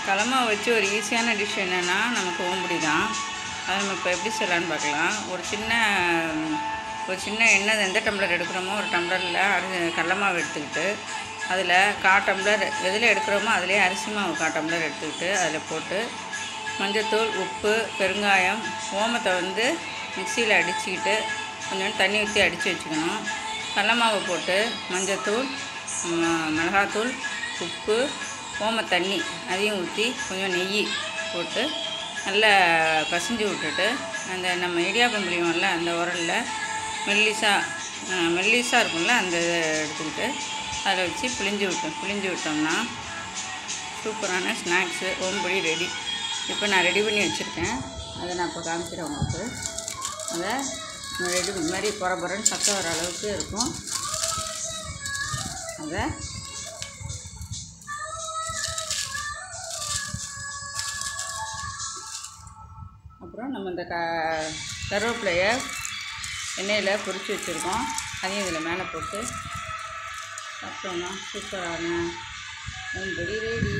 கடலமாவு வச்சு ஒரு ஈஸியான டிஷ் என்னென்னா நமக்கு ஓம்புடி தான். அதை நம்ம இப்போ எப்படி செய்யலான்னு பார்க்கலாம். ஒரு சின்ன எண்ணெய் எந்த டம்ளர் எடுக்கிறோமோ ஒரு டம்ளரில் கடலமாவு எடுத்துக்கிட்டு அதில் 1/4 டம்ளர் எதில் எடுக்கிறோமோ அதிலே அரிசி மாவு 1/4 டம்ளர் எடுத்துக்கிட்டு அதில் போட்டு மஞ்சத்தூள், உப்பு, பெருங்காயம், ஓமத்தை மிக்சியில் அடிச்சுக்கிட்டு கொஞ்சம் தண்ணி ஊற்றி அடித்து வச்சுக்கணும். கடலமாவை போட்டு மஞ்சத்தூள், மிளகாத்தூள், உப்பு, ஓமத்தண்ணி அதையும் ஊற்றி கொஞ்சம் நெய் போட்டு நல்லா பசைஞ்சு விட்டுட்டு அந்த நம்ம இடியாப்பம் புளியோம்ல அந்த உரலில் மெல்லிசாக இருக்கும்ல அந்த எடுத்துக்கிட்டு அதில் வச்சு பிழிஞ்சு விட்டோம்னா சூப்பரான ஸ்நாக்ஸு ஓம்புடி ரெடி. இப்போ நான் ரெடி பண்ணி வச்சுருக்கேன். அதை நான் இப்போ காமிக்கிறேன் உங்களுக்கு. அதை ரெடி இந்த மாதிரி பொறன்னு சக்கை வர அளவுக்கு இருக்கும். அதை அப்புறம் நம்ம இந்த கருவேப்பிலையை எண்ணெயில் பொரித்து வச்சுருக்கோம். அதையும் இதில் மேலே போட்டு சாப்பிட்டோம்னா சூப்பரான ஓம்புடி ரெடி.